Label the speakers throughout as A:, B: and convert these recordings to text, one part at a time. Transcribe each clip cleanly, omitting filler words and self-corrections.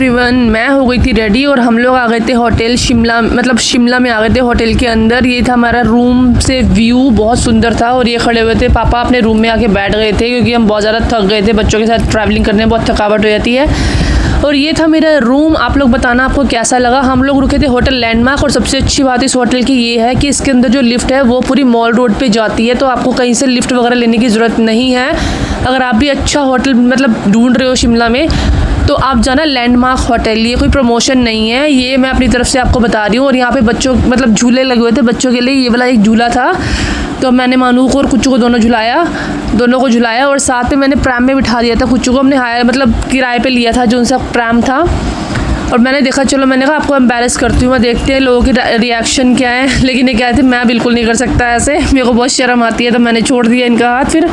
A: Everyone, मैं हो गई थी रेडी और हम लोग आ गए थे होटल शिमला, मतलब शिमला में आ गए थे होटल के अंदर। ये था हमारा रूम से व्यू, बहुत सुंदर था। और ये खड़े हुए थे, पापा अपने रूम में आके बैठ गए थे क्योंकि हम बहुत ज़्यादा थक गए थे। बच्चों के साथ ट्रैवलिंग करने में बहुत थकावट हो जाती है। और ये था मेरा रूम। आप लोग बताना आपको कैसा लगा। हम लोग रुके थे होटल लैंडमार्क और सबसे अच्छी बात इस होटल की ये है कि इसके अंदर जो लिफ्ट है वो पूरी मॉल रोड पे जाती है, तो आपको कहीं से लिफ्ट वगैरह लेने की ज़रूरत नहीं है। अगर आप भी अच्छा होटल मतलब ढूंढ रहे हो शिमला में तो आप जाना लैंडमार्क होटल। ये कोई प्रमोशन नहीं है, ये मैं अपनी तरफ से आपको बता रही हूँ। और यहाँ पे बच्चों मतलब झूले लगे हुए थे बच्चों के लिए। ये वाला एक झूला था तो मैंने मानू को और कुच्चू को दोनों को झुलाया और साथ में मैंने प्रैम में बिठा दिया था। कुच्चू को हमने हायर मतलब किराए पे लिया था जो उनसा प्रैम था। और मैंने देखा, चलो मैंने कहा आपको एम्बैरेस करती हूँ, मैं देखते हैं लोगों के रिएक्शन क्या है। लेकिन ये कहते मैं बिल्कुल नहीं कर सकता ऐसे, मेरे को बहुत शर्म आती है, तो मैंने छोड़ दिया इनका हाथ फिर।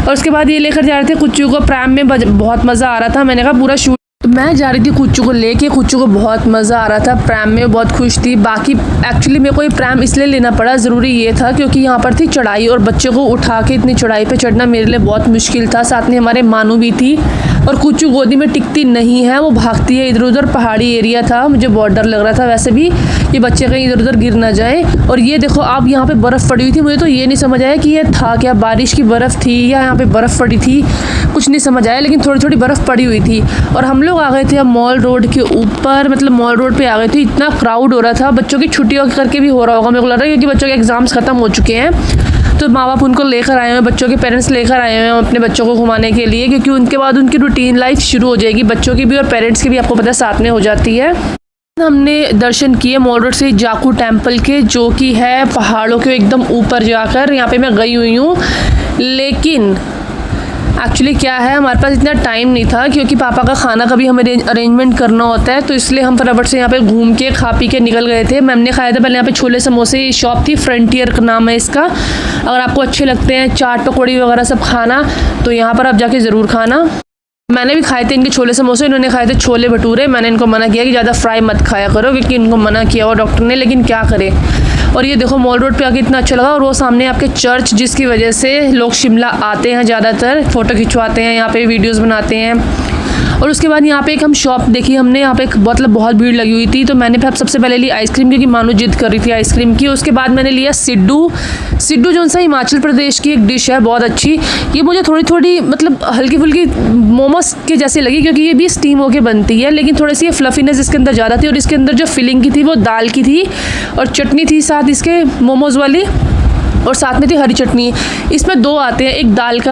A: और उसके बाद ये लेकर जा रहे थे कुच्चू को प्रैम में, बहुत मज़ा आ रहा था। मैंने कहा पूरा शूट मैं जा रही थी कुच्चू को लेके, कुच्चू को बहुत मज़ा आ रहा था प्रैम में, बहुत खुश थी। बाकी एक्चुअली मेरे को ये प्रैम इसलिए लेना पड़ा, ज़रूरी ये था क्योंकि यहाँ पर थी चढ़ाई और बच्चों को उठा के इतनी चढ़ाई पे चढ़ना मेरे लिए बहुत मुश्किल था। साथ में हमारे मानू भी थी और कुच्चू गोदी में टिकती नहीं है, वो भागती है इधर उधर। पहाड़ी एरिया था, मुझे बहुत डर लग रहा था वैसे भी कि बच्चे कहीं इधर उधर गिर ना जाए। और ये देखो आप, यहाँ पे बर्फ़ पड़ी हुई थी। मुझे तो ये नहीं समझ आया कि ये था क्या, बारिश की बर्फ़ थी या यहाँ पे बर्फ़ पड़ी थी, कुछ नहीं समझ आया। लेकिन थोड़ी थोड़ी बर्फ़ पड़ी हुई थी। और हम लोग आ गए थे अब मॉल रोड के ऊपर, मतलब मॉल रोड पे आ गए थे। इतना क्राउड हो रहा था, बच्चों की छुट्टियों करके भी हो रहा होगा मेरे को लग रहा है, क्योंकि बच्चों के एग्ज़ाम्स ख़त्म हो चुके हैं। तो माँ बाप उनको लेकर आए हुए हैं, बच्चों के पेरेंट्स लेकर आए हुए हैं अपने बच्चों को घुमाने के लिए, क्योंकि उनके बाद उनकी रूटीन लाइफ शुरू हो जाएगी, बच्चों की भी और पेरेंट्स की भी, आपको पता है साथ में हो जाती है। हमने दर्शन किए मॉल रोड से जाकू टेम्पल के, जो कि है पहाड़ों के एकदम ऊपर जाकर। यहाँ पे मैं गई हुई हूँ, लेकिन एक्चुअली क्या है, हमारे पास इतना टाइम नहीं था क्योंकि पापा का खाना का भी हमें अरेंजमेंट करना होता है, तो इसलिए हम फटाफट से यहाँ पे घूम के खा पी के निकल गए थे। मैंने खाया था पहले यहाँ पे छोले समोसे, शॉप थी फ्रंटियर का नाम है इसका। अगर आपको अच्छे लगते हैं चाट पकौड़ी वगैरह सब खाना तो यहाँ पर आप जाके ज़रूर खाना। मैंने भी खाए थे इनके छोले समोसे, इन्होंने खाए थे छोले भटूरे। मैंने इनको मना किया कि ज़्यादा फ्राई मत खाया करो, क्योंकि इनको मना किया हुआ डॉक्टर ने, लेकिन क्या करें। और ये देखो मॉल रोड पे आके इतना अच्छा लगा। और वो सामने आपके चर्च, जिसकी वजह से लोग शिमला आते हैं ज़्यादातर, फ़ोटो खिंचवाते हैं, यहाँ पे वीडियोज़ बनाते हैं। और उसके बाद यहाँ पे एक हम शॉप देखी हमने, यहाँ पे मतलब बहुत भीड़ लगी हुई थी, तो मैंने सबसे पहले ली आइसक्रीम क्योंकि मानू जिद कर रही थी आइसक्रीम की। उसके बाद मैंने लिया सिड्डू जो सा हिमाचल प्रदेश की एक डिश है बहुत अच्छी। ये मुझे थोड़ी मतलब हल्की फुल्की मोमोज के जैसी लगी, क्योंकि ये भी स्टीम होके बनती है, लेकिन थोड़ी सी ये फ्लफीनेस इसके अंदर ज़्यादा थी। और इसके अंदर जो फिलिंग की थी वो दाल की थी और चटनी थी साथ इसके मोमोज़ वाली, और साथ में थी हरी चटनी। इसमें दो आते हैं, एक दाल का